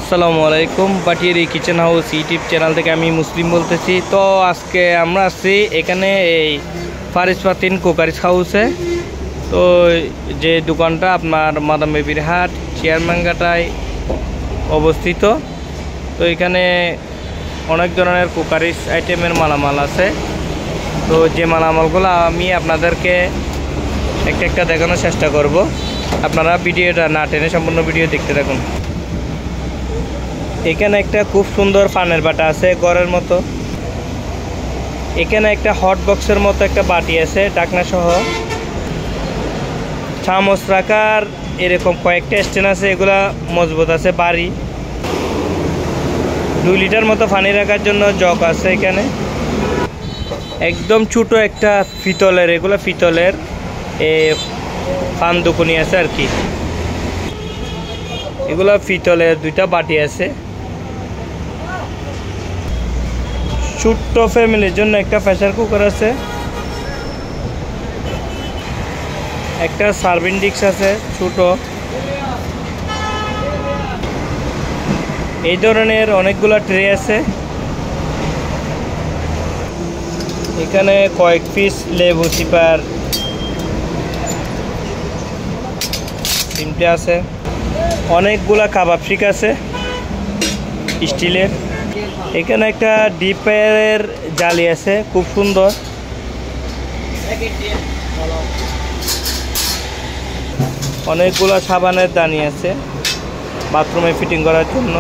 আসসালামু আলাইকুম। পাটিয়ারি kitchen house YouTube channel থেকে আমি মুসলিম বলতেছি। তো আজকে আমরা আসছি এখানে এই ফারিস ফাতিন কুকারিস হাউসে। তো যে দোকানটা আপনার মাদাম বেবির হাট চেয়ারম্যানঘাটায় অবস্থিত। তো এখানে অনেক ধরনের কুকারিস আইটেমের মালামাল আছে। তো যে মালামালগুলো আমি আপনাদেরকে একটা একটা দেখানোর চেষ্টা করব। আপনারা ভিডিওটা না টেনে সম্পূর্ণ ভিডিও দেখতে থাকুন। এখানে একটা খুব সুন্দর ফানের বাটা আছে ঘরের মতো। এখানে একটা হট বক্সের মতো একটা বাটি আছে ঢাকনা সহ। চামচ রাখার এরকম কয়েকটা স্ট্যান্ড আছে, এগুলা মজবুত আছে বাড়ি। 2 লিটার মতো পানি রাখার জন্য জগ আছে এখানে। একদম ছোট একটা পিতলের, এগুলা পিতলের পান দুকুনি আছে আর কি। এগুলা পিতলের 2টা বাটি আছে। ছোট্ট ফ্যামিলির জন্য একটা প্রেসার কুকার আছে, একটা সার্ভিং ডিশ আছে ছোট। এই ধরনের অনেকগুলা ট্রে আছে। এখানে কয়েক পিস লেবু চিপার চিমটে আছে। অনেকগুলা কাবাব শিক আছে স্টিলের। এখানে একটা ডিপের জালি আছে খুব সুন্দর। অনেকগুলা সাবানের দানি আছে বাথরুমে ফিটিং করার জন্য।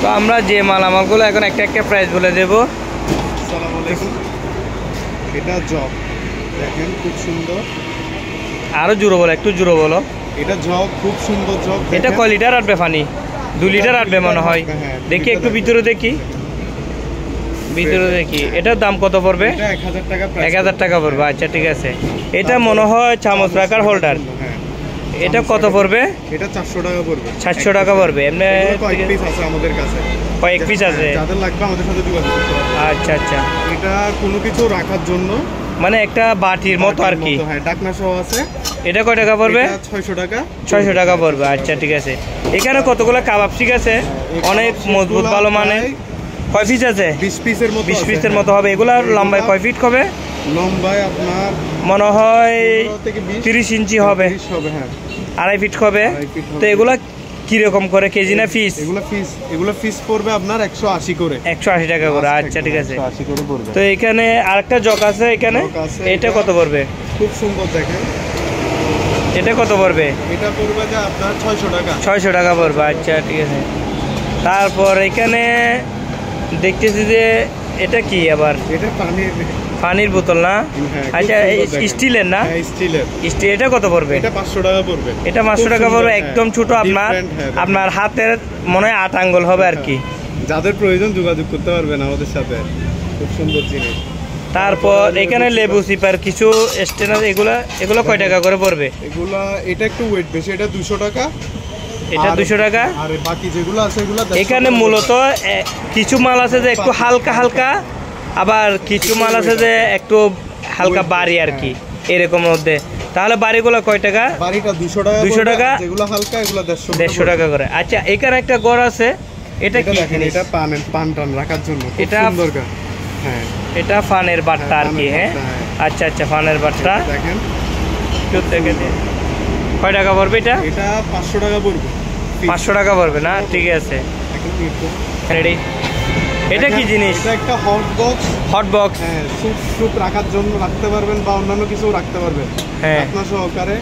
তো আমরা যে মালামালগুলো এখন একটা একটা প্রাইস বলে দেব। আসসালামু আলাইকুম। এটা জগ দেখেন খুব সুন্দর। আরো জোরে বলো, একটু জোরে বলো। এটা জগ খুব সুন্দর জগ। এটা কয় লিটার আটবে পানি? 2 লিটার আটবে মনে হয়। দেখি একটু ভিতরে দেখি, ভিতরে দেখি। এটার দাম কত পড়বে? 1000 টাকা পড়বে। আচ্ছা ঠিক আছে। এটা মনে হয় চামচ রাখার হোল্ডার। এটা কত পড়বে? এটা 400 টাকা পড়বে। 700 টাকা পড়বে। এমনি কয়েক পিস আছে আমাদের কাছে, কয়েক পিস আছে। যাদের লাগবে আমাদের সাথে যোগাযোগ করতে হবে। আচ্ছা আচ্ছা। এটা কোনো কিছু রাখার জন্য মানে একটা বাটির মতো আর কি। হ্যাঁ, ঢাকনা সহ আছে। এটা কয় টাকা পড়বে? 600 টাকা। 600 টাকা পড়বে। আচ্ছা ঠিক আছে। এখানে কতগুলো কাবাব শিক আছে, অনেক মজবুত ভালো মানে। কয় পিস আছে? 20 পিসের মতো। 20 পিসের মতো হবে। এগুলা লম্বায় কয় ফিট হবে? লম্বায় আপনার মনে হয় 30 ইঞ্চি হবে। 30 হবে। হ্যাঁ, 2.5 ফিট হবে। তো এগুলা কিরকম করে কেজি না পিস? এগুলো পিস পড়বে আপনার 180 করে। 180 টাকা করে। আচ্ছা ঠিক আছে। 180 করে পড়বে। তো এখানে আরেকটা জগ আছে এখানে। এটা কত পড়বে? খুব সুন্দর দেখেন। এটা কত পড়বে? এটা পড়বে যে আপনার 600 টাকা। 600 টাকা পড়বে। আচ্ছা ঠিক আছে। তারপর এখানে দেখতেছি যে এটা কি আবার? এটা পানির বোতল না? আচ্ছা স্টিলের না? স্টিলের। স্টিল। এটা কত পড়বে? এটা 500 টাকা পড়বে। এটা 500 টাকা পড়বে। একদম ছোট, আপনার হাতের মনে হয় 8 আঙ্গুল হবে আর কি। যাদের প্রয়োজন যোগাযোগ করতে পারবেন আমাদের সাথে। খুব সুন্দর জিনিস। তারপর এখানে লেবু চিপার কিছু স্ট্যান্ড। এগুলো কয় টাকা করে পড়বে? এগুলা এটা একটু ওয়েট বেশি, এটা 200 টাকা। এটা 200 টাকা। আর বাকি যেগুলো আছে এগুলো এখানে মূলত কিছু মাল আছে যে একটু হালকা হালকা, আবার কিছু মাল আছে যে একটু হালকা বাড়ি আর কি এরকম মধ্যে। তাহলে বাড়িগুলো কয় টাকা? বাড়িটা 200 টাকা। 200 টাকা। যেগুলো হালকা এগুলো 150 টাকা করে। আচ্ছা এখানে একটা ঘর আছে। এটা কি জিনিস? এটা পান টান রাখার জন্য এটা সুন্দর। হ্যাঁ, এটা ফানের বাট্টা আর কি। হ্যাঁ আচ্ছা আচ্ছা, ফানের বাট্টা দেখেন। কয় টাকা পড়বে এটা? এটা 500 টাকা পড়বে। 500 টাকা পড়বে না? ঠিক আছে। রেডি। এটা কি জিনিস? এটা একটা হট বক্স। Hot box. হ্যাঁ, স্যুপ রাখার জন্য রাখতে পারবেন বা অন্যান্য কিছু রাখতে পারবেন। হ্যাঁ, আপনার সহকারে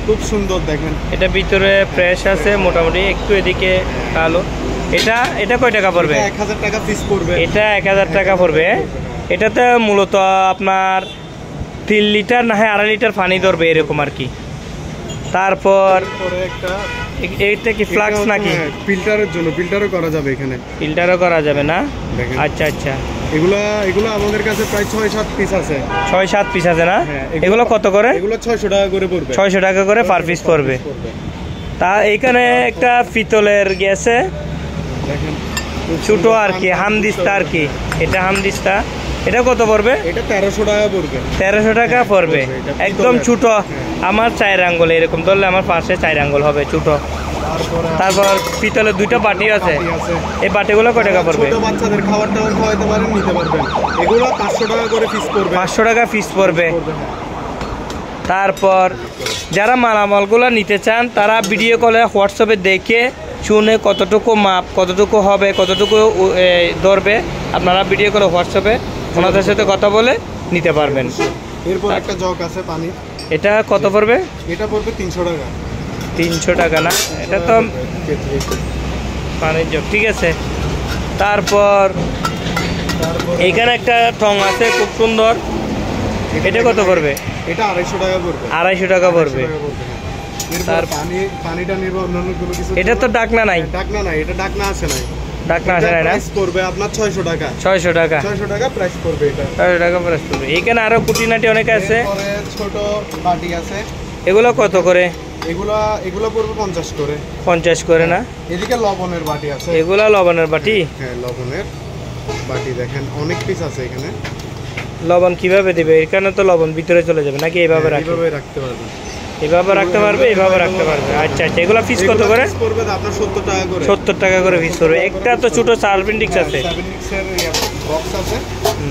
খুব সুন্দর দেখেন। এটা ভিতরে ফ্রেশ আছে মোটামুটি, একটু এদিকে কালো। এটা কয় টাকা পড়বে? 1000 টাকা পিস পড়বে। এটা 1000 টাকা পড়বে। এটাতে মূলত আপনার 3 লিটার না হয় 2.5 লিটার পানি ধরবে এরকম আর কি। তারপর এইটা কি ফ্লাক্স নাকি? ফিল্টারের জন্য, ফিল্টারও করা যাবে এখানে। ফিল্টারও করা যাবে না? আচ্ছা আচ্ছা। এগুলো আমাদের কাছে প্রায় 6-7 পিস আছে। 6-7 পিস আছে না? এগুলো কত করে? এগুলো 600 টাকা করে পড়বে। 600 টাকা করে পার পিস পড়বে। তা এখানে একটা পিতলের গেছে দেখেন, ছোট আর কি, হামদিস্তা আর কি। এটা হামদিস্তা। এটা কত পড়বে? এটা 1300 টাকা পড়বে। 1300 টাকা পড়বে। একদম ছোট, আমার 4 আঙ্গুল এরকম ধরলে আমার পাশে 4 আঙ্গুল হবে ছোট। তারপর পিতলের দুইটা বাটি আছে। এই বাটিগুলো কয় টাকা পড়বে? ছোট বাচ্চাদের খাবার টাবার খাওয়াইতে পারেন, নিতে পারবেন। এগুলো 500 টাকা করে পিস পড়বে। 500 টাকা পিস পড়বে। তারপর যারা মালামালগুলো নিতে চান তারা ভিডিও কলে হোয়াটসঅ্যাপে দেখে শুনে কতটুকু মাপ, কতটুকু হবে, কতটুকু ধরবে, আপনারা ভিডিও কলে হোয়াটসঅ্যাপে ওনাদের সাথে কথা বলে নিতে পারবেন। এরপর একটা জগ আছে পানি। এটা কত পড়বে? এটা পড়বে 300 টাকা। 300 টাকা না? এটা তো পানির জগ, ঠিক আছে। তারপর এখানে একটা টং আছে খুব সুন্দর, এটা কত পড়বে? এটা 250 টাকা পড়বে। 250 টাকা পড়বে। তার পানিটা নিব অন্যান্য কোনো কিছু। এটা তো ডাকনা নাই? ডাকনা নাই, এটা ডাকনা আছে নাই। ডাকনা আছে নাই না? প্রাইস পড়বে আপনার 600 টাকা। 600 টাকা। 600 টাকা প্রাইস পড়বে এটা। 600 টাকা প্রাইস পড়বে। এখানে আরো কুটিনাটি অনেক আছে। পরে ছোট বাটি আছে। এগুলো কত করে? এগুলো পড়বে 50 করে। 50 করে না? এদিকে লবণের বাটি আছে। এগুলা লবণের বাটি? হ্যাঁ, লবণের বাটি দেখেন অনেক পিস আছে এখানে। লবণ কিভাবে দিবে? এখানে তো লবণ ভিতরে চলে যাবে নাকি এইভাবে রাখবে? এইভাবে রাখতে পারবেন। এইভাবে রাখতে পারবে, এইভাবে রাখতে পারবে। আচ্ছা আচ্ছা, এগুলো পিস কত করে? পিস পড়বে আপনার 70 টাকা করে। 70 টাকা করে পিস পড়বে। একটা তো ছোট সার্ভিন্ডিক্স আছে, সার্ভিন্ডিক্সের বক্স আছে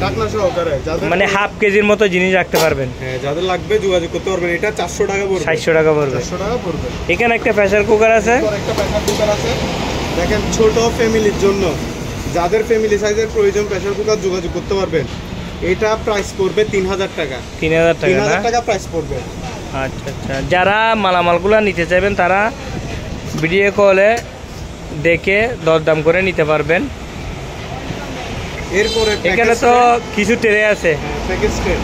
ঢাকনা সহকারে। মানে হাফ কেজির মতো জিনিস রাখতে পারবেন। হ্যাঁ, যাদের লাগবে যোগাযোগ করতে পারবেন। এটা 400 টাকা পড়বে। 700 টাকা পড়বে। 400 টাকা পড়বে। এখানে একটা প্রেসার কুকার আছে। একটা প্রেসার কুকার আছে দেখেন, ছোট ফ্যামিলির জন্য, যাদের ফ্যামিলি সাইজের প্রয়োজন প্রেসার কুকার যোগাযোগ করতে পারবেন। এটা প্রাইস পড়বে 3000 টাকা। 3000 টাকা না? 3000 টাকা প্রাইস পড়বে। আচ্ছা আচ্ছা, যারা মালামালগুলো নিতে চাইবেন তারা ভিডিও কলে দেখে দরদাম করে নিতে পারবেন। এরপরে এখানে তো কিছু ট্রে আছে। প্যাকেজ ট্রে,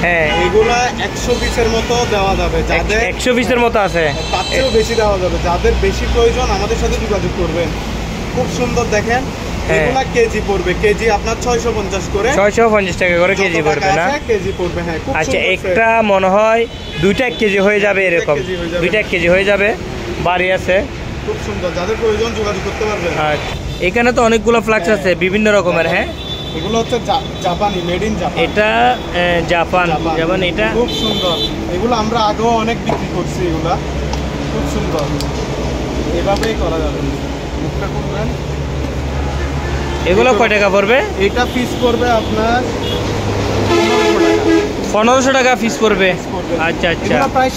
হ্যাঁ, এগুলা 100 পিসের মতো দেওয়া যাবে। যাদের 100 পিসের মতো আছে, তার চেয়েও বেশি দেওয়া যাবে। যাদের বেশি প্রয়োজন আমাদের সাথে যোগাযোগ করবেন। খুব সুন্দর দেখেন। এগুলা কেজি পড়বে, কেজি আপনার 650 করে। 650 টাকা করে কেজি পড়বে না? কেজি পড়বে, হ্যাঁ। আচ্ছা, একটা মনে হয় 2টা 1 কেজি হয়ে যাবে, এরকম 2টা 1 কেজি হয়ে যাবে। বাড়ি আছে, খুব সুন্দর। যাদের প্রয়োজন যোগাযোগ করতে পারবেন। আচ্ছা, এখানে তো অনেকগুলো ফ্লাক্স আছে বিভিন্ন রকমের। হ্যাঁ, এগুলো হচ্ছে জাপানি, মেড ইন জাপান। এটা জাপান, যেমন এটা খুব সুন্দর। এগুলো আমরা আগেও অনেক বিক্রি করছি। এগুলা খুব সুন্দর, এভাবেই করা যাবে। মুখটা করবেন। এগুলো কয় টাকা পড়বে? এটা পিস পড়বে আপনার 1500 টাকা পিস পড়বে। আচ্ছা আচ্ছা, এগুলো প্রায়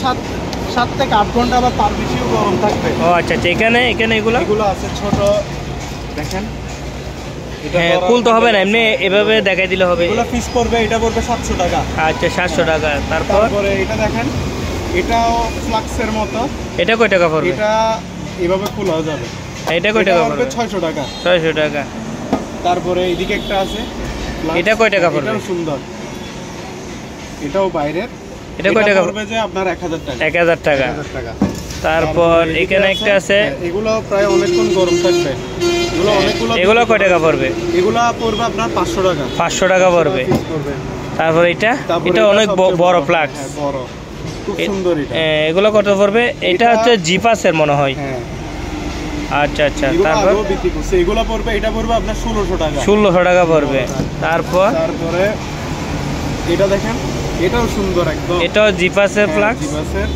7 থেকে 8 ঘন্টা বা তার বেশিও গরম থাকবে। ও আচ্ছা আচ্ছা, এখানে এগুলো আছে ছোট, দেখেন। হ্যাঁ, খুলতে হবে না, এমনি এভাবে দেখাই দিলে হবে। এগুলো পিস পড়বে, এটা পড়বে 700 টাকা। আচ্ছা, 700 টাকা। তারপরে এটা দেখেন, এটাও ফ্লাক্সের মতো। এটা কয় টাকা পড়বে? এটা এভাবে খোলা যাবে। এটা কয় টাকা পড়বে? 600 টাকা। 600 টাকা। তারপরে এইদিকে একটা আছে, এটা কয় টাকা পড়বে? এটাও সুন্দর, এটাও বাইরের। এটা কয় টাকা পড়বে? যে আপনার 1000 টাকা। 1000 টাকা। 1000 টাকা। তারপর এখানে একটা আছে, এগুলো প্রায় অনেকক্ষণ গরম থাকবে। এগুলো কয় টাকা পড়বে? এগুলো পড়বে আপনার 500 টাকা। 500 টাকা পড়বে। তারপর এটা অনেক বড় ফ্লাক্স, বড়, খুব সুন্দর। এগুলো কত পড়বে? এটা হচ্ছে জিপাসের মনে হয়। হ্যাঁ, আচ্ছা আচ্ছা। তারপর বিক্রি করছে। এগুলো পড়বে, এটা পড়বে আপনার 1600 টাকা। 1600 টাকা পড়বে। তারপরে এটা দেখেন, এটাও সুন্দর একদম। এটাও জিপাসের ফ্লাক্স। জিপাসের।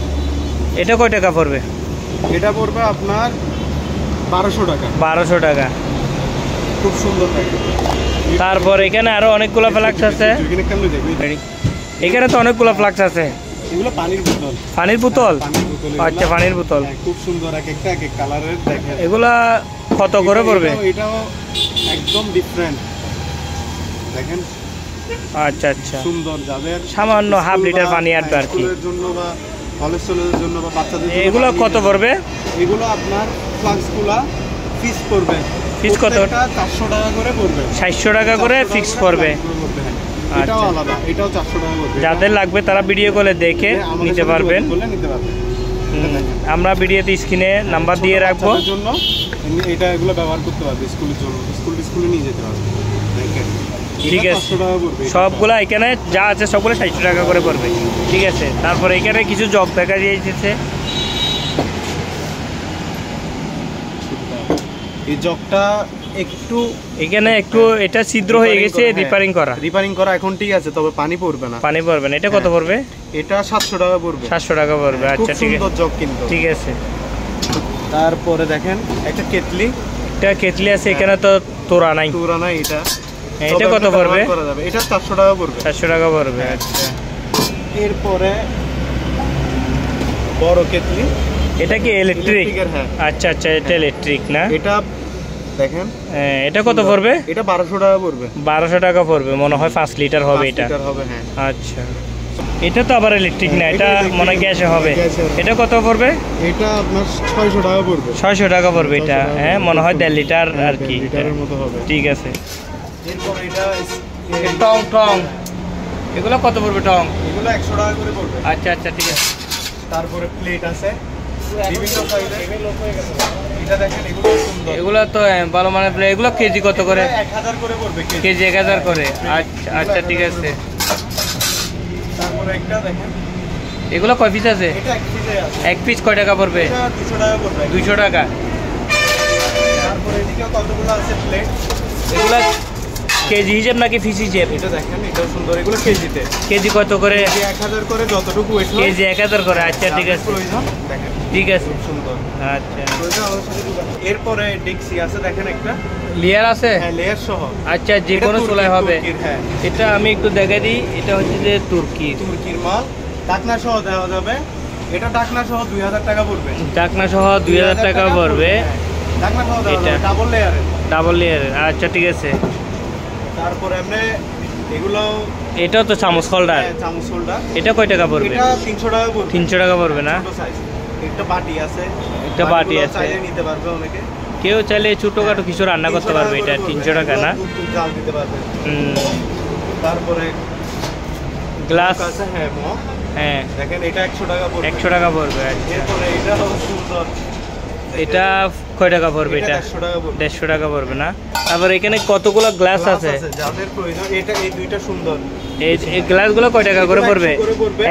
এটা কয় টাকা পড়বে? এটা পড়বে আপনার 1200 টাকা। 1200 টাকা। খুব সুন্দর থাকে। তারপর এখানে আরো অনেকগুলো ফ্লাক্স আছে। এখানে তো অনেকগুলো ফ্লাক্স আছে। এগুলো পানির বোতল। পানির বোতল? আচ্ছা, পানির বোতল। খুব সুন্দর, এক একটা এক এক কালারের। দেখেন এগুলা কত করে পড়বে? এটাও একদম ডিফারেন্ট, দেখেন। আচ্ছা আচ্ছা, সুন্দর। যাদের সামান্য হাফ লিটার পানি আনবে আর কি, জন্য বা কলেস্ট্রলের জন্য বা বাচ্চাদের জন্য। এগুলো কত পড়বে? এগুলো আপনার ফ্লাক্সগুলা পিস পড়বে। পিস কত? 400 টাকা করে পড়বে। 700 টাকা করে ফিক্স পড়বে। এটাও আলাদা, এটাও 400 টাকা পড়বে। যাদের লাগবে তারা ভিডিও কলে দেখে নিতে পারবেন। আমরা ভিডিওতে স্ক্রিনে নাম্বার দিয়ে রাখবো। জন্য এটা এগুলো ব্যবহার করতে পারবে স্কুলের জন্য, স্কুলে নিয়ে যেতে পারবে। ঠিক আছে, সবগুলা এখানে যা আছে সবগুলো 700 টাকা করে পড়বে। ঠিক আছে। তারপরে এখানে কিছু জগ দেখা দিয়েছে। এই জগটা একটু এখানে একটু এটা ছিদ্র হয়ে গেছে, রিপেয়ারিং করা এখন ঠিক আছে, তবে পানি পড়বে না। এটা কত পড়বে? এটা 700 টাকা পড়বে। 700 টাকা পড়বে। আচ্ছা, ঠিক আছে। সুন্দর জগ কিন্তু। ঠিক আছে। তারপরে দেখেন একটা কেটলি, এটা কেটলি আছে, এখানে তো তোরা নাই। তোরা নাই এটা। এটা কত পড়বে? এটা 400 টাকা পড়বে। 400 টাকা পড়বে। আচ্ছা, এরপরে বড় কেটলি, এটা কি ইলেকট্রিক? হ্যাঁ। আচ্ছা আচ্ছা, এটা ইলেকট্রিক না? এটা দেখেন, এটা কত পড়বে? এটা 1200 টাকা পড়বে। 1200 টাকা পড়বে, মনে হয় 5 লিটার হবে এটা। 5 লিটার হবে, হ্যাঁ। আচ্ছা, এটা তো আবার ইলেকট্রিক না, এটা মনে হয় গ্যাসে হবে। এটা কত পড়বে? এটা আপনার 600 টাকা পড়বে। 600 টাকা পড়বে এটা, হ্যাঁ মনে হয় 1.5 লিটার আর কি, লিটারের মতো হবে। ঠিক আছে। এরপর এটা টং টং, এগুলো কত পড়বে টং? এগুলো 100 টাকা করে পড়বে। আচ্ছা আচ্ছা, ঠিক আছে। তারপরে প্লেট আছে বিভিন্ন সাইজের। এটা দেখেন, এগুলো সুন্দর। এগুলো তো ভালো মানের প্লেট। এগুলো কেজি কত করে? 1000 করে পড়বে কেজি 1000 করে। আচ্ছা আচ্ছা, ঠিক আছে। তারপরে একটা দেখেন, এগুলো কয় পিস আছে? এটা এক পিসে আছে। এক পিস কয় টাকা পড়বে? এটা 200 টাকা পড়বে। 200 টাকা। তারপরে এদিকে কতগুলো আছে প্লেট। এগুলো কেজি হিসেব নাকি পিস হিসেব? এটা দেখেন, এটাও সুন্দর। এগুলো কেজিতে। কেজি কত করে? 1000 করে, যতটুকু ওয়েট হয়। কেজি 1000 করে। আচ্ছা, ঠিক আছে। প্রয়োজন দেখেন, ঠিক আছে, সুন্দর। আচ্ছা। এরপরে ডেক্সি আছে দেখেন, একটা লেয়ার আছে? হ্যাঁ, লেয়ার সহ। আচ্ছা, যে কোনো চুলায় হবে। হ্যাঁ, এটা আমি একটু দেখাই দিই। এটা হচ্ছে যে তুর্কির মাল, ঢাকনা সহ দেওয়া যাবে। এটা ঢাকনা সহ 2000 টাকা পড়বে। ঢাকনা সহ 2000 টাকা পড়বে। ঢাকনা সহ দেওয়া এটা যাবে, ডাবল লেয়ারের। ডাবল লেয়ারের। আচ্ছা, ঠিক আছে। তারপরে আপনি এগুলো, এটাও তো চামচ হোল্ডার। চামচ হোল্ডার। এটা কয় টাকা পড়বে? এটা 300 টাকা পড়বে। 300 টাকা পড়বে না? ছোট সাইজ। একটা বাটি আছে, একটা বাটি আছে, চাইলে নিতে পারবে অনেকে। কেউ চাইলে ছোটখাটো কিছু রান্না করতে পারবে। এটা 300 টাকা না? জাল দিতে পারবে। তারপরে গ্লাস আছে, হ্যাঁ মগ। হ্যাঁ, দেখেন, এটা 100 টাকা পড়বে। 100 টাকা পড়বে। আচ্ছা, এরপরে এটাও সুন্দর। এটা কয় টাকা পড়বে? এটা 150 টাকা পড়বে। 150 টাকা পড়বে না? তারপর এখানে কতগুলো গ্লাস আছে? যাদের প্রয়োজন, এটা এই দুইটা সুন্দর। এই গ্লাসগুলো কয় টাকা করে পড়বে?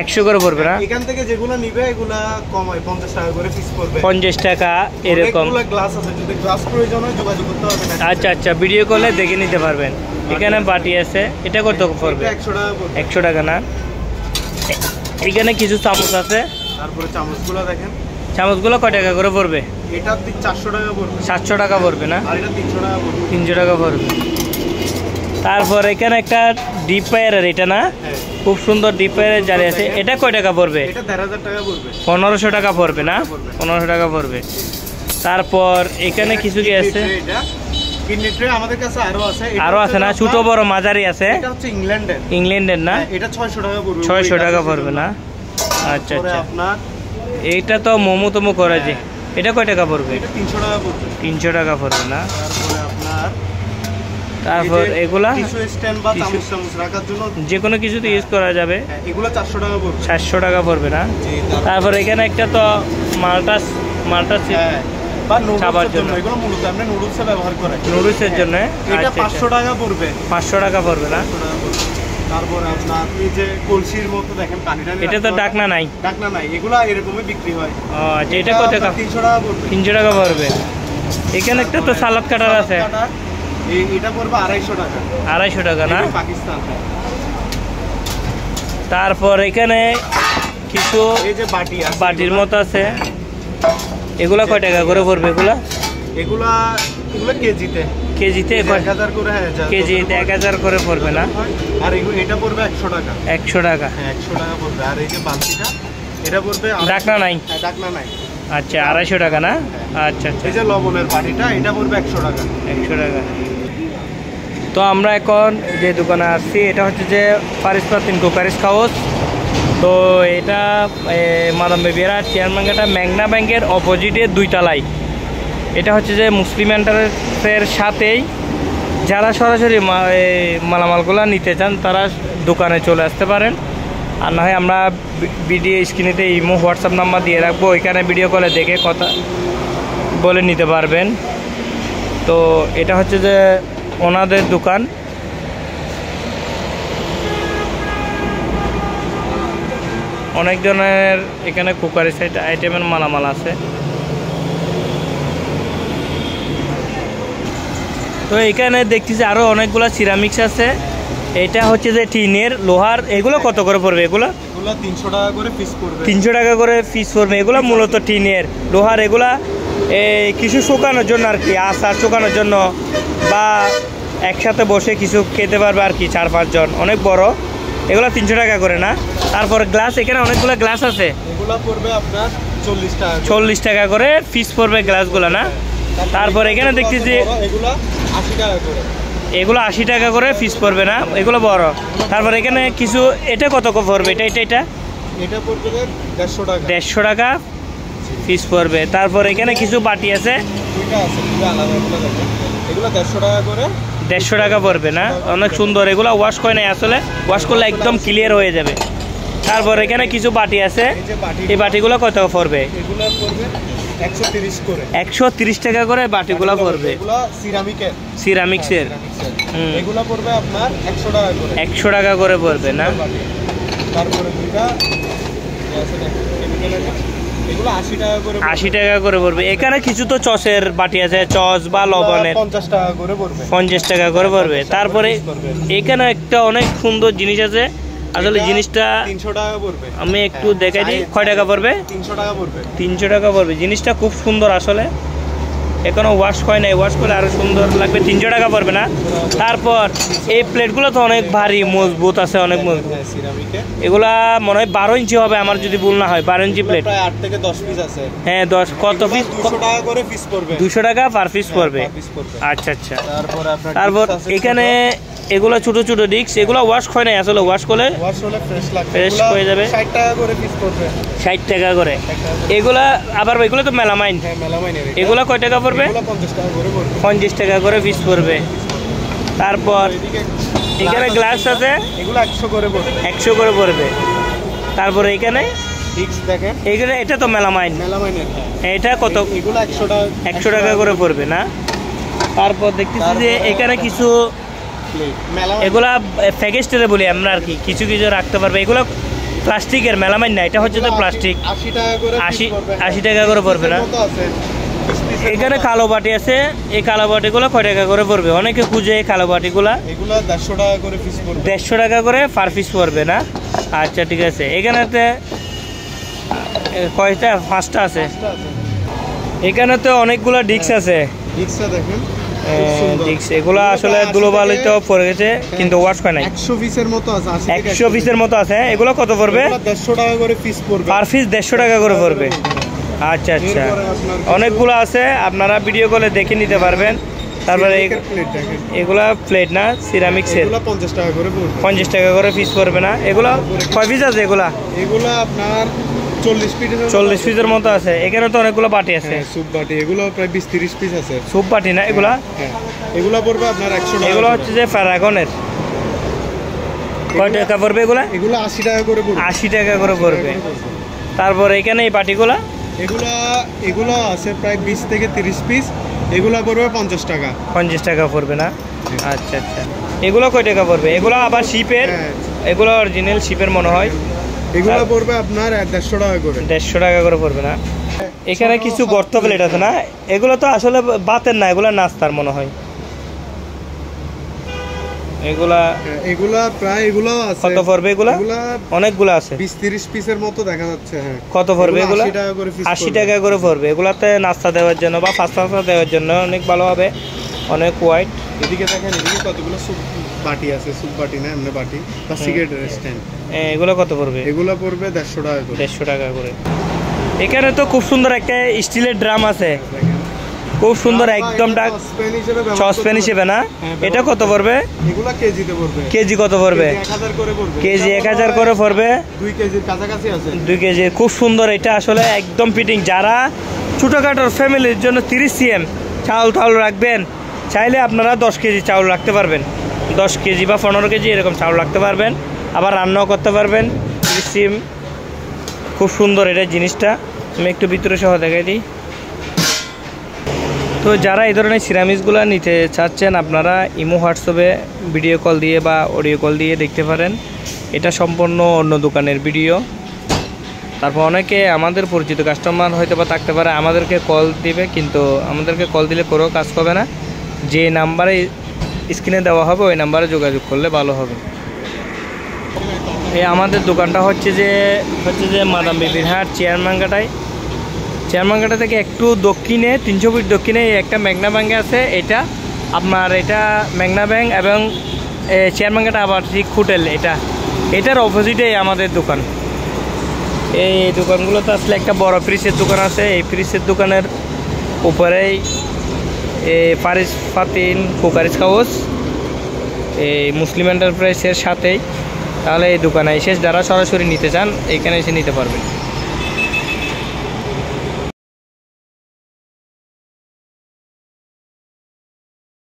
100 করে পড়বে না? এখান থেকে যেগুলো নিবে এগুলা কম হয়, 50 টাকা করে পিস পড়বে। 50 টাকা এরকম। অনেকগুলো গ্লাস আছে, যদি গ্লাস প্রয়োজন হয় যোগাযোগ করতে হবে। আচ্ছা আচ্ছা, ভিডিও কলে দেখে নিতে পারবেন। এখানে বাটি আছে, এটা কত পড়বে? 100 টাকা পড়বে। 100 টাকা না? এখানে কিছু চামচ আছে। তারপরে চামচগুলো দেখেন, চামচগুলো কয় টাকা করে পড়বে? এটা 400 টাকা পড়বে। 700 টাকা পড়বে না? আর এটা 300 টাকা পড়বে। 300 টাকা পড়বে। তারপর এখানে একটা ডিপ ফায়ারের, এটা না? হ্যাঁ, খুব সুন্দর ডিপ ফায়ারের জালি আছে। এটা কয় টাকা পড়বে? এটা 1500 টাকা পড়বে। 1500 টাকা পড়বে না? 1500 টাকা পড়বে। তারপর এখানে কিছু কি আছে? এটা কিডনি ট্রে আমাদের কাছে আরো আছে। আরো আছে না? ছোট বড় মাঝারি আছে? এটা হচ্ছে ইংল্যান্ডের। ইংল্যান্ডের না? এটা 600 টাকা পড়বে। 600 টাকা পড়বে না? আচ্ছা আচ্ছা। আপনার এইটা তো মোমো তোমো করে যে, এটা কয় টাকা পড়বে? এটা 300 টাকা পড়বে। 300 টাকা পড়বে না? তারপরে আপনার, তারপর এগুলা টিস্যু স্ট্যান্ড বা চামচ রাখার জন্য যে কোনো কিছুতে ইউজ করা যাবে। এগুলো 400 টাকা পড়বে। 700 টাকা পড়বে না? তারপর এখানে একটা তো মাল্টা হ্যাঁ, বা খাবার নুডলসের জন্য। জন্য। এগুলো মূলত আমরা নুডলসে ব্যবহার করি। নুডলসের জন্য। এটা আচ্ছা, 500 টাকা পড়বে। 500 টাকা পড়বে না? 500 টাকা পড়বে। তারপরে আপনার এই যে কলসির মতো দেখেন, পানি টানি এটা তো ডাকনা নাই? ডাকনা নাই, এগুলা এরকমই বিক্রি হয়। ও আচ্ছা, এটা কত টাকা? 300 টাকা পড়বে। 300 টাকা পড়বে। এখানে একটা তো সালাদ কাটার আছে, এটা পড়বে 250 টাকা। 250 টাকা না? এগুলো পাকিস্তান। তারপর এখানে কিছু এই যে বাটি আছে, বাটির মতো আছে। এগুলা কয় টাকা করে পড়বে? এগুলা কেজিতে। কেজিতে 1000 করে। হ্যাঁ, কেজিতে 1000 করে পড়বে না? আর এটা পড়বে 100 টাকা। 100 টাকা। হ্যাঁ, 100 টাকা পড়বে। আর এই যে বালতিটা, এটা পড়বে ডাকনা নাই? হ্যাঁ, ডাকনা নাই। আচ্ছা, 250 টাকা না? আচ্ছা আচ্ছা। এই যে লবণের বাটিটা, এটা পড়বে 100 টাকা। 100 টাকা। তো আমরা এখন যে দোকানে আসছি, এটা হচ্ছে যে ফারিস পাতিন কুকারিস হাউস। তো এটা মাদাম বেবিরা চেয়ারম্যানঘাটা মেঘনা ব্যাংকের অপোজিটে 2 তলায়। এটা হচ্ছে যে মুসলিম এন্টারপ্রাইজের সাথেই। যারা সরাসরি মালামালগুলো নিতে চান তারা দোকানে চলে আসতে পারেন। আর না হয় আমরা ভিডিও স্ক্রিনেতে ইমো হোয়াটসঅ্যাপ নাম্বার দিয়ে রাখবো, ওইখানে ভিডিও কলে দেখে কথা বলে নিতে পারবেন। তো এটা হচ্ছে যে ওনাদের দোকান। অনেক ধরনের এখানে কুকারি সেট আইটেমের মালামাল আছে। তো এখানে দেখতেছি আরো অনেকগুলো সিরামিক্স আছে। এটা হচ্ছে যে টিনের, লোহার। এগুলো কত করে পড়বে? এগুলো 300 টাকা করে পিস পড়বে। 300 টাকা করে পিস পড়বে। এগুলো মূলত টিনের, লোহার। এগুলা এই কিছু শুকানোর জন্য আর কি, আচার শুকানোর জন্য বা একসাথে বসে কিছু খেতে পারবে আর কি 4-5 জন, অনেক বড়। এগুলো 300 টাকা করে না। তারপর গ্লাস, এখানে অনেকগুলো গ্লাস আছে, এগুলো পড়বে আপনার 40 টাকা 40 টাকা করে পিস পড়বে গ্লাসগুলো না। তারপর এখানে দেখতেছি এগুলো 80 টাকা করে, এগুলো 80 টাকা করে পিস পড়বে না, এগুলো বড়। তারপর এখানে কিছু, এটা কত পড়বে? এটা পড়বে 150 টাকা, 150 টাকা পিস পড়বে। তারপর এখানে কিছু বাটি আছে, দুইটা আছে, দুটো আলাদা। এগুলো 150 টাকা করে, 150 টাকা পড়বে না, অনেক সুন্দর। এগুলো ওয়াশ করে নাই, আসলে ওয়াশ করলে একদম ক্লিয়ার হয়ে যাবে। তারপর এখানে কিছু বাটি আছে, এই বাটিগুলো কত পড়বে? এগুলো পড়বে 130 করে, 130 টাকা করে বাটিগুলো পড়বে, এগুলো সিরামিক্সের। এগুলো পড়বে আপনার 100 টাকা করে, 100 টাকা করে পড়বে না। তারপরে দুইটা এগুলো 80 টাকা করে, 80 টাকা করে পড়বে। এখানে কিছু তো চসের বাটি আছে, চস বা লবণের, 50 টাকা করে পড়বে, 50 টাকা করে পড়বে। তারপরে এখানে একটা অনেক সুন্দর জিনিস আছে, আসলে জিনিসটা 300 টাকা পড়বে। আমি একটু দেখাই দিই, কয় টাকা পড়বে? 300 টাকা পড়বে, 300 টাকা পড়বে। জিনিসটা খুব সুন্দর, আসলে এখনো ওয়াশ হয় নাই, ওয়াশ করে আরো সুন্দর লাগবে। 300 টাকা পড়বে না। তারপর এই প্লেটগুলো তো অনেক ভারী, মজবুত আছে, অনেক মজবুত। এগুলা মনে হয় 12 ইঞ্চি হবে, আমার যদি ভুল না হয়, 12 ইঞ্চি প্লেট। প্রায় 8 থেকে 10 পিস আছে। হ্যাঁ, 10 কত পিস? 200 টাকা করে পিস পড়বে, 200 টাকা পার পিস পড়বে। আচ্ছা আচ্ছা। তারপর এখানে এগুলো ছোট ছোট ডিক্স, এগুলো ওয়াশ হয় নাই, আসলে ওয়াশ করলে ফ্রেশ হয়ে যাবে। 60 টাকা করে পিস পড়বে, 60 টাকা করে। এগুলা আবার এগুলো তো মেলামাইন, এগুলো কয় টাকা পড়বে? 50 টাকা করে পড়বে, 50 টাকা করে পিস পড়বে। তারপর এখানে গ্লাস আছে, এগুলো 100 করে পড়বে, 100 করে পড়বে। তারপরে এখানে ডিক্স দেখেন, এখানে এটা তো মেলামাইনের, এটা কত? এগুলো 100 টাকা, 100 টাকা করে পড়বে না। তারপর দেখতেছি যে এখানে কিছু, এগুলা প্যাকেজটারে বলি আমরা আর কি, কিছু কিছু রাখতে পারবে। এগুলো প্লাস্টিকের, মেলামাইন না, এটা হচ্ছে তো প্লাস্টিক। 80 টাকা করে, 80 টাকা করে পড়বে না। এখানে কালো বাটি আছে, এই কালো বাটিগুলো কয় টাকা করে পড়বে? অনেকে খুঁজে এই কালো বাটিগুলা, এগুলো 150 টাকা করে পিস পড়বে, 150 টাকা করে পার পিস পড়বে না। আচ্ছা ঠিক আছে। এখানেতে কয়টা? 5টা আছে। এখানে তো অনেকগুলো ডিক্স আছে, ডিক্সটা দেখেন, ডিক্স। এগুলো আসলে ধুলোবালিতে পড়ে গেছে, কিন্তু ওয়াশ হয় নাই। 100 পিসের মতো আছে, 100 পিসের মতো আছে। এগুলো কত পড়বে? 150 টাকা করে পিস পড়বে, পার পিস 150 টাকা করে পড়বে। আচ্ছা আচ্ছা, অনেকগুলো আছে, আপনারা ভিডিও কলে দেখে নিতে পারবেন। তারপরে এগুলা প্লেট না, সিরামিক্সের, 50 টাকা করে পড়বে, 50 টাকা করে পিস পড়বে না। এগুলো কয় পিস আছে? এগুলো আপনার 40 পিসের মতো আছে। এখানে তো অনেকগুলো বাটি আছে, সুপ বাটি, এগুলো প্রায় 20-30 পিস আছে। সুপ বাটি না এগুলা? এগুলো পড়বে আপনার 100 টাকা। এগুলো হচ্ছে যে প্যারাগনের। কয় টাকা পড়বে এগুলা? এগুলো 80 টাকা করে পড়বে, 80 টাকা করে পড়বে। তারপর এখানে এই বাটিগুলা, এগুলো আছে প্রায় 20 থেকে 30 পিস, এগুলো পড়বে 50 টাকা, 50 টাকা পড়বে না। আচ্ছা আচ্ছা। এগুলো কয় টাকা পড়বে? এগুলো আবার শিপের, এগুলো অরিজিনাল শিপের মনে হয়। এগুলো পড়বে আপনার 150 টাকা করে, 150 টাকা করে পড়বে না। এখানে কিছু গর্ত প্লেট আছে না, এগুলো তো আসলে বাতের না, এগুলো নাস্তার মনে হয়। এগুলা প্রায়, এগুলো আছে। কত পড়বে এগুলা? অনেকগুলো আছে, 20-30 পিসের মতো দেখা যাচ্ছে। কত পড়বে এগুলা? 80 টাকা করে, 80 টাকা করে পড়বে। এগুলাতে নাস্তা দেওয়ার জন্য বা পাস্তা দেওয়ার জন্য অনেক ভালো হবে, অনেক হোয়াইট। এদিকে দেখেন, এদিকে কতগুলো সুপ বাটি আছে, সুপ বাটি না, এমনি বাটি বা সিগারেটের স্ট্যান্ড। এগুলো কত পড়বে? এগুলো পড়বে 150 টাকা করে, 150 টাকা করে। এখানে তো খুব সুন্দর একটা স্টিলের ড্রাম আছে, খুব সুন্দর, একদম সসপ্যান হিসেবে না। এটা কত পড়বে? এগুলো কেজিতে পড়বে। কেজি কত পড়বে? 1000 করে পড়বে, কেজি 1000 করে পড়বে। 2 কেজির কাছাকাছি আছে, 2 কেজি। খুব সুন্দর, এটা আসলে একদম ফিটিং। যারা ছোটোখাটো ফ্যামিলির জন্য 30 cm চাউল রাখবেন, চাইলে আপনারা 10 কেজি চাউল রাখতে পারবেন, 10 কেজি বা 15 কেজি এরকম চাউল রাখতে পারবেন, আবার রান্নাও করতে পারবেন। 30 cm, খুব সুন্দর এটা জিনিসটা। আমি একটু ভিতরে সহ দেখাই দিই। তো যারা এই ধরনের সিরামিক্সগুলো নিতে চাচ্ছেন, আপনারা ইমো হোয়াটসঅ্যাপে ভিডিও কল দিয়ে বা অডিও কল দিয়ে দেখতে পারেন। এটা সম্পূর্ণ অন্য দোকানের ভিডিও। তারপর অনেকে আমাদের পরিচিত কাস্টমার হয়তো বা থাকতে পারে, আমাদেরকে কল দিবে, কিন্তু আমাদেরকে কল দিলে কোনো কাজ পাবে না। যে নাম্বারে স্ক্রিনে দেওয়া হবে ওই নাম্বারে যোগাযোগ করলে ভালো হবে। এই আমাদের দোকানটা হচ্ছে যে মাদাম বিবির হাট, চেয়ারম্যানঘাটায়। চেয়ারমানঘাটা থেকে একটু দক্ষিণে 300 ফিট দক্ষিণে একটা মেঘনা ব্যাংক আছে, এটা আপনার এটা মেঘনা ব্যাংক এবং চেয়ারমানঘাটা আবার ঠিক হোটেল, এটার অপোজিটে আমাদের দোকান। এই দোকানগুলোতে আসলে একটা বড় ফ্রিজের দোকান আছে, এই ফ্রিজের দোকানের উপরেই ফারিস ফাতিন কুকারিজ হাউস এই মুসলিম এন্টারপ্রাইজের সাথেই। তাহলে এই দোকানে এসে যারা সরাসরি নিতে চান এখানে এসে নিতে পারবেন।